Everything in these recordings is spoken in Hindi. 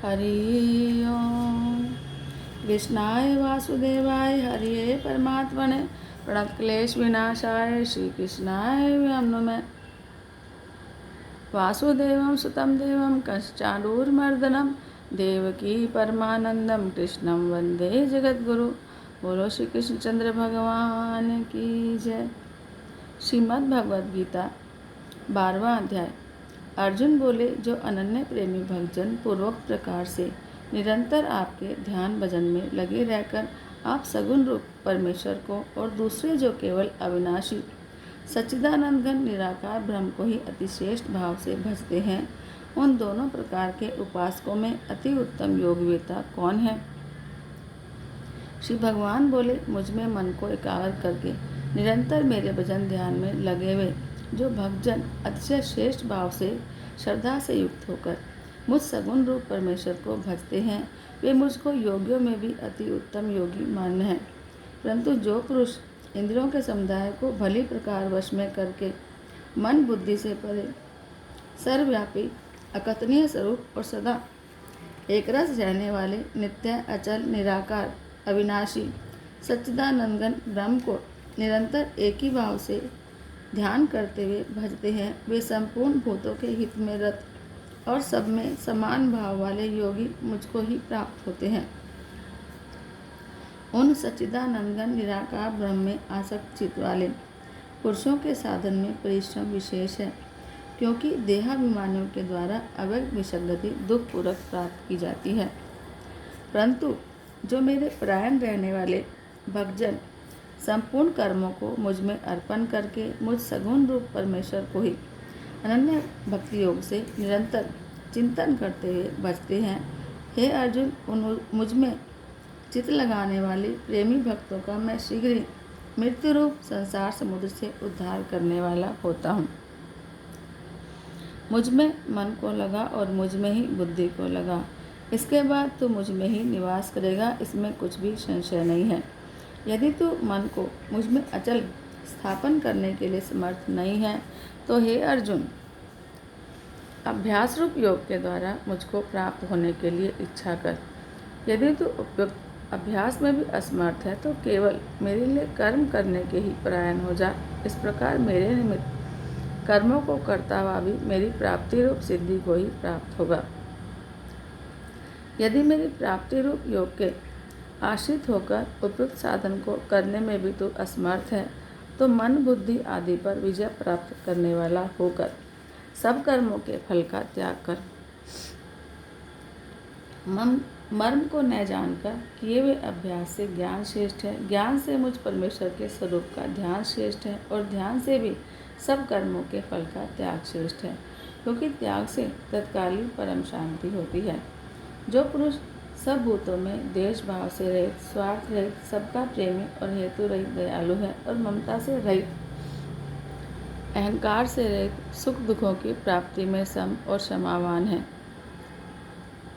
हरि ओम। कृष्णाय वासुदेवाय हरिये परमात्मने प्रणतक्लेश विनाशाय श्री कृष्णाय नमः। वासुदेवं सुतं देवं कंसचाणूरमर्दनं देवकी परमानंदम कृष्णं वंदे जगद्गुरु। बोलो श्री कृष्णचंद्र भगवान की जय। श्रीमद् भगवद गीता 12वां अध्याय। अर्जुन बोले, जो अनन्य प्रेमी भक्तजन पूर्वोक्त प्रकार से निरंतर आपके ध्यान भजन में लगे रहकर आप सगुण रूप परमेश्वर को और दूसरे जो केवल अविनाशी सच्चिदानंद घन निराकार ब्रह्म को ही अतिश्रेष्ठ भाव से भजते हैं, उन दोनों प्रकार के उपासकों में अति उत्तम योगवेता कौन है? श्री भगवान बोले, मुझ में मन को एकाग्र करके निरंतर मेरे भजन ध्यान में लगे हुए जो भक्तजन अतिशय श्रेष्ठ भाव से श्रद्धा से युक्त होकर मुझ सगुण रूप परमेश्वर को भजते हैं, वे मुझको योगियों में भी अति उत्तम योगी मान्य हैं। परंतु जो पुरुष इंद्रियों के समुदाय को भली प्रकार वश में करके मन बुद्धि से परे सर्वव्यापी अकथनीय स्वरूप और सदा एक रस रहने वाले नित्य अचल निराकार अविनाशी सच्चिदानंदघन ब्रह्म को निरंतर एक ही भाव से ध्यान करते हुए भजते हैं, वे संपूर्ण भूतों के हित में रत और सब में समान भाव वाले योगी मुझको ही प्राप्त होते हैं। उन सच्चिदानंदघन निराकार ब्रह्म में आसक्त चित्त वाले पुरुषों के साधन में परिश्रम विशेष है, क्योंकि देहाभिमानियों के द्वारा अव्यक्त विसंगति दुख पूर्वक प्राप्त की जाती है। परंतु जो मेरे परायण रहने वाले भक्तजन संपूर्ण कर्मों को मुझ में अर्पण करके मुझ सगुण रूप परमेश्वर को ही अनन्य भक्ति योग से निरंतर चिंतन करते हुए भजते हैं, हे अर्जुन, मुझ में चित्त लगाने वाले प्रेमी भक्तों का मैं शीघ्र ही मृत्यु रूप संसार समुद्र से उद्धार करने वाला होता हूँ। मुझ में मन को लगा और मुझ में ही बुद्धि को लगा, इसके बाद तू मुझ में ही निवास करेगा, इसमें कुछ भी संशय नहीं है। यदि तू मन को मुझ में अचल स्थापन करने के लिए समर्थ नहीं है, तो हे अर्जुन, अभ्यास रूप योग के द्वारा मुझको प्राप्त होने के लिए इच्छा कर। यदि तू उपयुक्त अभ्यास में भी असमर्थ है, तो केवल मेरे लिए कर्म करने के ही परायण हो जा। इस प्रकार मेरे निमित्त कर्मों को करता हुआ भी मेरी प्राप्ति रूप सिद्धि को ही प्राप्त होगा। यदि मेरी प्राप्ति रूप योग के आश्रित होकर उपयुक्त साधन को करने में भी तू असमर्थ है, तो मन बुद्धि आदि पर विजय प्राप्त करने वाला होकर सब कर्मों के फल का त्याग कर। मर्म को न जानकर किए हुए अभ्यास से ज्ञान श्रेष्ठ है, ज्ञान से मुझ परमेश्वर के स्वरूप का ध्यान श्रेष्ठ है, और ध्यान से भी सब कर्मों के फल का त्याग श्रेष्ठ है, क्योंकि त्याग से तत्कालीन परम शांति होती है। जो पुरुष सब भूतों में देश भाव से रहित, स्वार्थ रहित, सबका प्रेमी और हेतु रहित दयालु है, और ममता से रहित, अहंकार से रहित, सुख दुखों की प्राप्ति में सम और क्षमावान है,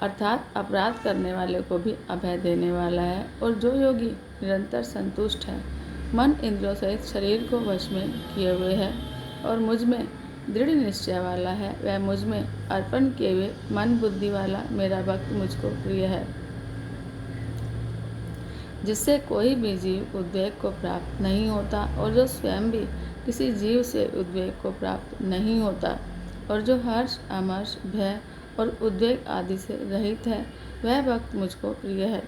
अर्थात अपराध करने वाले को भी अभय देने वाला है। और जो योगी निरंतर संतुष्ट है, मन इंद्रियों सहित शरीर को वश में किए हुए है और मुझ में दृढ़ निश्चय वाला है, वह मुझ में अर्पण किए हुए मन बुद्धि वाला मेरा भक्त मुझको प्रिय है, जिससे कोई भी जीव उद्वेग को प्राप्त नहीं होता, और जो स्वयं भी किसी जीव से उद्वेग को प्राप्त नहीं होता, और जो हर्ष अमर्ष भय और उद्वेग आदि से रहित है, वह भक्त मुझको प्रिय है।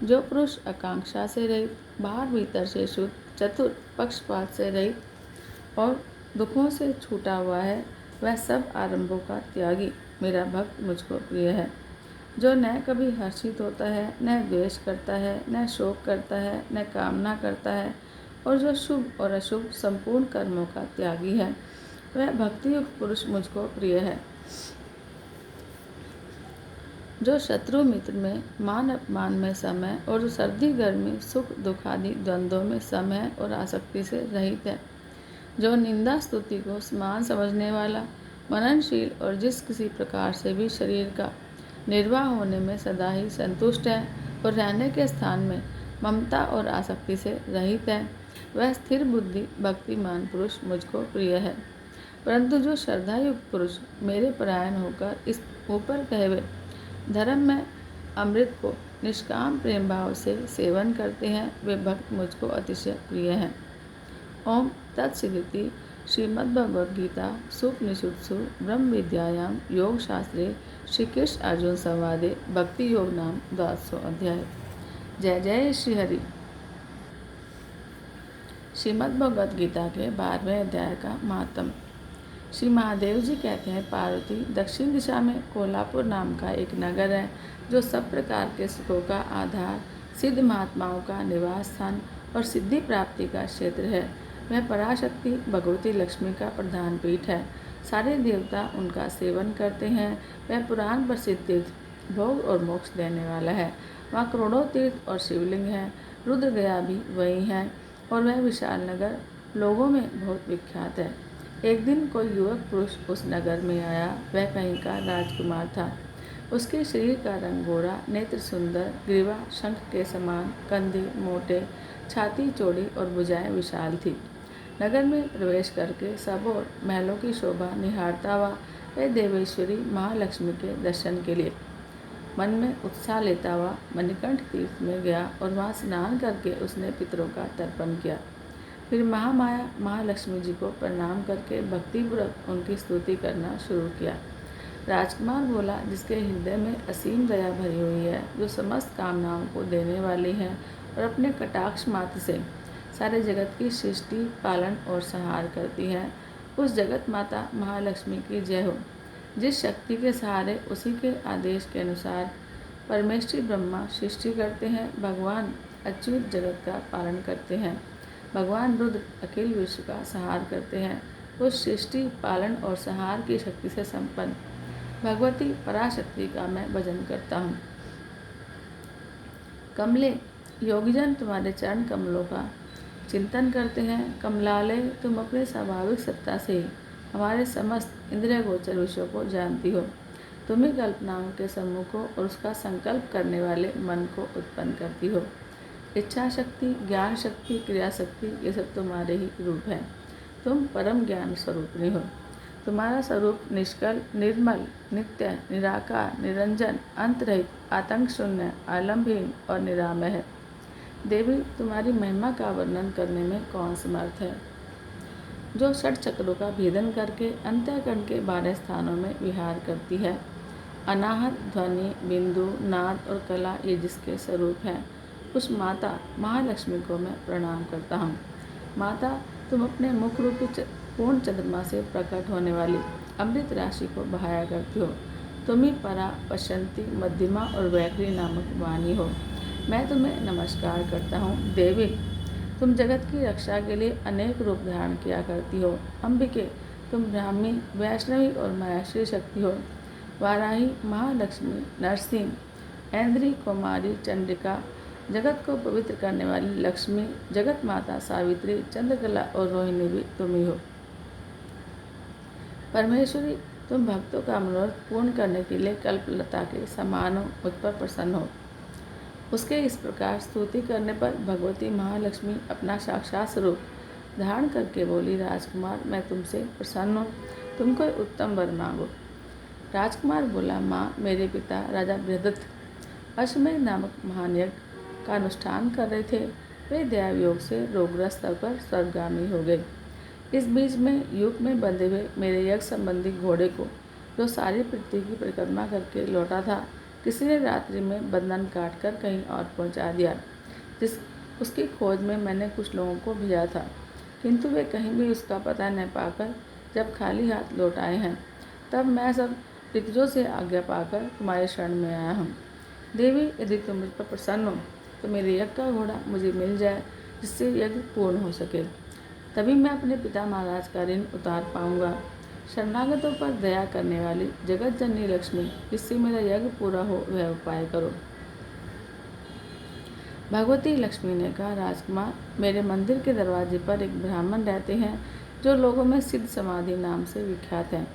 जो पुरुष आकांक्षा से रहित, बाहर भीतर से शुद्ध, चतुर, पक्षपात से रहित और दुखों से छूटा हुआ है, वह सब आरंभों का त्यागी मेरा भक्त मुझको प्रिय है। जो न कभी हर्षित होता है, न द्वेष करता है, न शोक करता है, न कामना करता है, और जो शुभ और अशुभ संपूर्ण कर्मों का त्यागी है, वह भक्तियुक्त पुरुष मुझको प्रिय है। जो शत्रु मित्र में मान अपमान में समय और जो सर्दी गर्मी सुख दुख आदि द्वंद्वों में समय और आसक्ति से रहित है, जो निंदा स्तुति को समान समझने वाला, मननशील और जिस किसी प्रकार से भी शरीर का निर्वाह होने में सदा ही संतुष्ट है और रहने के स्थान में ममता और आसक्ति से रहित है, वह स्थिर बुद्धि भक्तिमान पुरुष मुझको प्रिय है। परंतु जो श्रद्धायुक्त पुरुष मेरे परायण होकर इस ऊपर कहे हुए धर्म में अमृत को निष्काम प्रेम भाव से सेवन करते हैं वे भक्त मुझको अतिशय प्रिय हैं। ओम तत्सदिति। श्रीमद्भगवद्गीता सुपनिषत्सु ब्रह्म विद्यायां योग शास्त्रे श्री कृष्ण अर्जुन संवादे भक्ति योग नाम 12वां अध्याय। जय जय श्री हरि। श्रीमद्भगवद्गीता के 12वें अध्याय का महात्म। श्री महादेव जी कहते हैं, पार्वती, दक्षिण दिशा में कोल्हापुर नाम का एक नगर है जो सब प्रकार के सुखों का आधार, सिद्ध महात्माओं का निवास स्थान और सिद्धि प्राप्ति का क्षेत्र है। वह पराशक्ति भगवती लक्ष्मी का प्रधान पीठ है। सारे देवता उनका सेवन करते हैं। वह पुराण प्रसिद्ध तीर्थ भोग और मोक्ष देने वाला है। वहाँ करोड़ों तीर्थ और शिवलिंग हैं। रुद्र गया भी वही है और वह विशाल नगर लोगों में बहुत विख्यात है। एक दिन कोई युवक पुरुष उस नगर में आया। वह कहीं का राजकुमार था। उसके शरीर का रंग गोरा, नेत्र सुंदर, ग्रीवा शंख के समान, कंधे मोटे, छाती चौड़ी और भुजाएं विशाल थी। नगर में प्रवेश करके सब और महलों की शोभा निहारता हुआ वह देवेश्वरी महालक्ष्मी के दर्शन के लिए मन में उत्साह लेता हुआ मणिकंठ तीर्थ में गया और वहाँ स्नान करके उसने पितरों का तर्पण किया। फिर महामाया महालक्ष्मी जी को प्रणाम करके भक्तिपूर्वक उनकी स्तुति करना शुरू किया। राजकुमार बोला, जिसके हृदय में असीम दया भरी हुई है, जो समस्त कामनाओं को देने वाली है और अपने कटाक्ष मात्र से सारे जगत की सृष्टि, पालन और संहार करती है, उस जगत माता महालक्ष्मी की जय हो। जिस शक्ति के सहारे उसी के आदेश के अनुसार परमेश्वरी ब्रह्मा सृष्टि करते हैं, भगवान अच्युत जगत का पालन करते हैं, भगवान रुद्र अखिल विश्व का संहार करते हैं, उस सृष्टि, पालन और संहार की शक्ति से संपन्न भगवती पराशक्ति का मैं भजन करता हूँ। कमले, योगीजन तुम्हारे चरण कमलों का चिंतन करते हैं। कमलालय, तुम अपने स्वाभाविक सत्ता से ही हमारे समस्त इंद्रिय गोचर विषयों को जानती हो। तुम ही कल्पनाओं के सम्मुख हो और उसका संकल्प करने वाले मन को उत्पन्न करती हो। इच्छा शक्ति, ज्ञान शक्ति, क्रिया शक्ति, ये सब तुम्हारे ही रूप हैं। तुम परम ज्ञान स्वरूपिणी हो। तुम्हारा स्वरूप निष्कल, निर्मल, नित्य, निराकार, निरंजन, अंतरहित, आतंक शून्य, आलम्बहीन और निरामय है। देवी, तुम्हारी महिमा का वर्णन करने में कौन समर्थ है, जो षट चक्रों का भेदन करके अंतःकरण के 12 स्थानों में विहार करती है। अनाहत, ध्वनि, बिंदु, नाद और कला ये जिसके स्वरूप हैं, उस माता महालक्ष्मी को मैं प्रणाम करता हूँ। माता, तुम अपने मुख रूपी पूर्ण चंद्रमा से प्रकट होने वाली अमृत राशि को बहाया करती हो। तुम ही परा, पश्यंती, मध्यमा और वैखरी नामक वाणी हो। मैं तुम्हें नमस्कार करता हूँ। देवी, तुम जगत की रक्षा के लिए अनेक रूप धारण किया करती हो। अंबिके, तुम ब्राह्मी, वैष्णवी और मायाश्री शक्ति हो। वाराही, महालक्ष्मी, नरसिंह, ऐन्द्री, कुमारी, चंडिका, जगत को पवित्र करने वाली लक्ष्मी, जगत माता सावित्री, चंद्रकला और रोहिणी भी तुम ही हो। परमेश्वरी, तुम भक्तों का मनोरथ पूर्ण करने के लिए कल्पलता के समान हो, मुझ पर प्रसन्न हो। उसके इस प्रकार स्तुति करने पर भगवती महालक्ष्मी अपना साक्षात स्वरूप धारण करके बोली, राजकुमार, मैं तुमसे प्रसन्न हूँ, तुम कोई उत्तम वर मांगो। राजकुमार बोला, माँ, मेरे पिता राजा बृहदत्त अश्वमेध नामक महान यज्ञ का अनुष्ठान कर रहे थे। वे दैवयोग से रोगग्रस्त होकर स्वर्गगामी हो गए। इस बीच में युग में बंधे हुए मेरे यज्ञ संबंधी घोड़े को, जो सारी पृथ्वी की परिक्रमा करके लौटा था, किसी ने रात्रि में बंधन काटकर कहीं और पहुंचा दिया। उसकी खोज में मैंने कुछ लोगों को भेजा था, किंतु वे कहीं भी उसका पता न पाकर जब खाली हाथ लौट आए हैं, तब मैं सब ऋतुजों से आज्ञा पाकर तुम्हारे शरण में आया हूँ। देवी, यदि तुम मुझ पर प्रसन्न हो तो मेरे यज्ञ का घोड़ा मुझे मिल जाए, जिससे यज्ञ पूर्ण हो सके। तभी मैं अपने पिता महाराज का ऋण उतार पाऊंगा। शरणागतों पर दया करने वाली जगत जननी लक्ष्मी, जिससे मेरा यज्ञ पूरा हो, वह उपाय करो। भगवती लक्ष्मी ने कहा, राजकुमार, मेरे मंदिर के दरवाजे पर एक ब्राह्मण रहते हैं, जो लोगों में सिद्ध समाधि नाम से विख्यात हैं।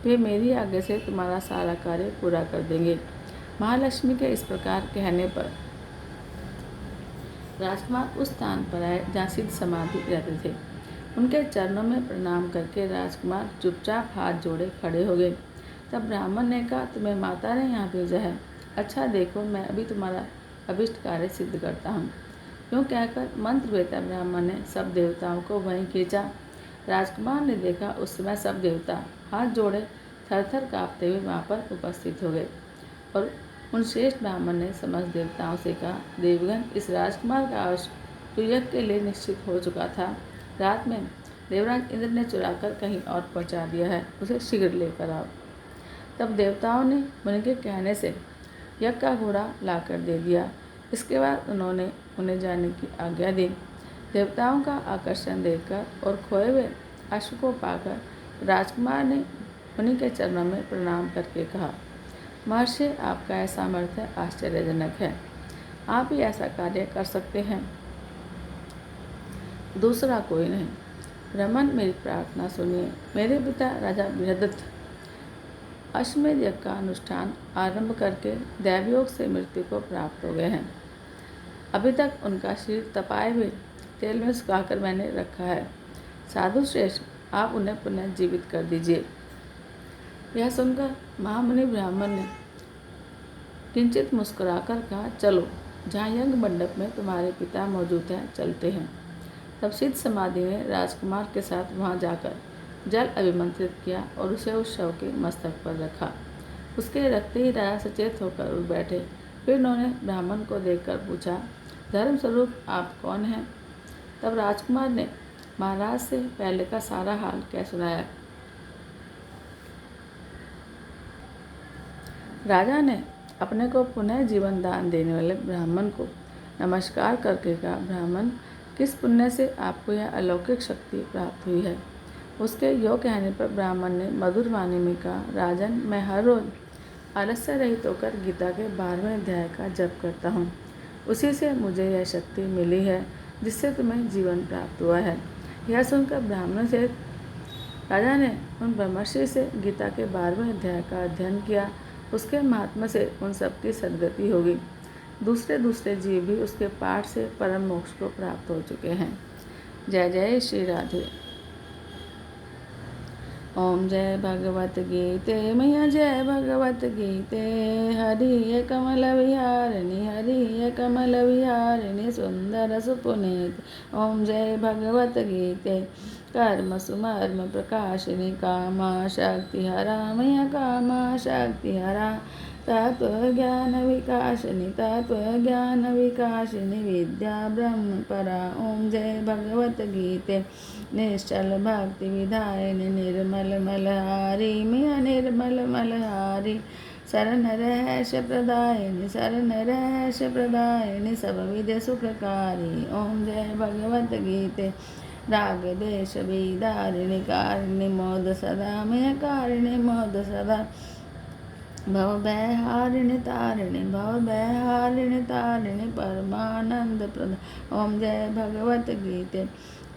वे मेरी आज्ञा से तुम्हारा सारा कार्य पूरा कर देंगे। महालक्ष्मी के इस प्रकार कहने पर राजकुमार उस स्थान पर आए जहाँ सिद्ध समाधि रहते थे। उनके चरणों में प्रणाम करके राजकुमार चुपचाप हाथ जोड़े खड़े हो गए। तब ब्राह्मण ने कहा, तुम्हें माता ने यहाँ भेजा है। अच्छा देखो, मैं अभी तुम्हारा अभिष्ट कार्य सिद्ध करता हूँ। यूँ कहकर मंत्र बेता ब्राह्मण ने सब देवताओं को वहीं खींचा। राजकुमार ने देखा उस समय सब देवता हाथ जोड़े थर थर काँपते हुए वहाँ पर उपस्थित हो गए और उन श्रेष्ठ ब्राह्मण ने समस्त देवताओं से कहा, देवगण, इस राजकुमार का अवश्य तो यज्ञ के लिए निश्चित हो चुका था। रात में देवराज इंद्र ने चुराकर कहीं और पहुँचा दिया है, उसे शीघ्र लेकर आओ। तब देवताओं ने मुनि के कहने से यज्ञ का घोड़ा लाकर दे दिया। इसके बाद उन्होंने उन्हें जाने की आज्ञा दी। देवताओं का आकर्षण देखकर और खोए हुए अश्व को पाकर राजकुमार ने मुनि के चरणों में प्रणाम करके कहा, महर्षि, आपका यह सामर्थ्य आश्चर्यजनक है। आप ही ऐसा कार्य कर सकते हैं, दूसरा कोई नहीं। ब्राह्मण, मेरी प्रार्थना सुनिए। मेरे पिता राजा बृहदत्त अश्वमेध यज्ञ का अनुष्ठान आरंभ करके दैवयोग से मृत्यु को प्राप्त हो गए हैं। अभी तक उनका शरीर तपाए हुए तेल में सुखाकर मैंने रखा है। साधु श्रेष्ठ, आप उन्हें पुनः जीवित कर दीजिए। यह सुनकर महामुनि ब्राह्मण ने किंचित मुस्कुराकर कहा, चलो, जहाँ यज्ञ मंडप में तुम्हारे पिता मौजूद हैं, चलते हैं। तब सिद्ध समाधि ने राजकुमार के साथ वहाँ जाकर जल अभिमंत्रित किया और उसे उस शव के मस्तक पर रखा। उसके रखते ही राजा सचेत होकर उठ बैठे। फिर उन्होंने ब्राह्मण को देखकर पूछा, धर्म स्वरूप आप कौन हैं? तब राजकुमार ने महाराज से पहले का सारा हाल कह सुनाया। राजा ने अपने को पुनः जीवन दान देने वाले ब्राह्मण को नमस्कार करके कहा, ब्राह्मण, किस पुण्य से आपको यह अलौकिक शक्ति प्राप्त हुई है? उसके यो कहने पर ब्राह्मण ने मधुर वाणी में कहा, राजन, मैं हर रोज आलस्य रहित होकर गीता के 12वें अध्याय का जप करता हूँ। उसी से मुझे यह शक्ति मिली है जिससे तुम्हें जीवन प्राप्त हुआ है। यह सुनकर ब्राह्मण से राजा ने उन ब्रह्मर्षि से गीता के 12वें अध्याय का अध्ययन किया। उसके महात्मा से उन सबकी सद्गति होगी। दूसरे दूसरे जीव भी उसके पाठ से परम मोक्ष को प्राप्त हो चुके हैं। जय जय श्री राधे। ओम जय भगवत गीते मैया, जय भगवत गीते। हरि कमल विहारिणी, हरि कमल विहारिणी, सुंदर सुपुनीत। ओम जय भगवत गीते। कर्म सुमर्म प्रकाशिनी, कामा शक्ति हरा मैया, कामा शक्ति हरा। तत्व ज्ञान विकासिनी, तत्व ज्ञान विकासिनी, विद्या ब्रह्म परा। ओम जय भगवत गीते। निश्चल भक्ति विधायिनी, निर्मल मलहारी मैया, निर्मल मलहारी। शरण रहस्य प्रदायिनी, शरण रहस्य प्रदायिनी, सब विद्या सुखकारी। ओम जय भगवत गीते। राग द्वेष विदारिणी, कारिणी मोद सदा मैया, कारिणी मोद सदा। भव भयहारिणी तारिणी, भव भयहारिणी तारिणी, परमानंद प्रद। ओम जय भगवत गीते।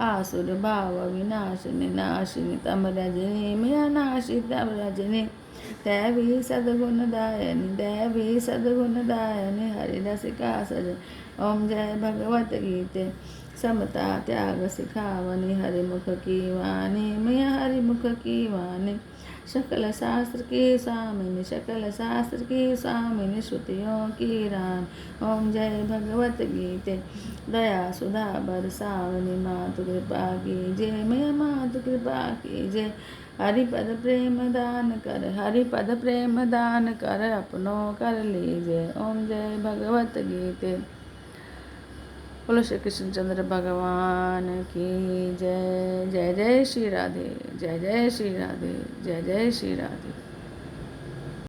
आसुर भाव विनाशिनी, नाशिनी तम रजनी मैया, नाशी तम रजनी। दैवी सद्गुणदायिनी, दैवी सद्गुणदायिनी, हरिरसिका सजनी। ओम जय भगवत गीते। समता त्याग सिखावनी, हरिमुख की वाणी मैया, हरिमुख की वाणी। सकल शास्त्र की स्वामिनी, सकल शास्त्र की स्वामिनी, श्रुतियों की रानी। ओम जय भगवत गीते। दया सुधा बरसावनी, मातु कृपा कीजिए मैया, मातु कृपा कीजिए। हरिपद प्रेम दान कर, हरिपद प्रेम दान कर, अपनों कर लीजिए। ओम जय भगवत गीते। बोलो श्री कृष्णचंद्र भगवान की जय। जय जय श्री राधे, जय जय श्री राधे, जय जय श्री राधे।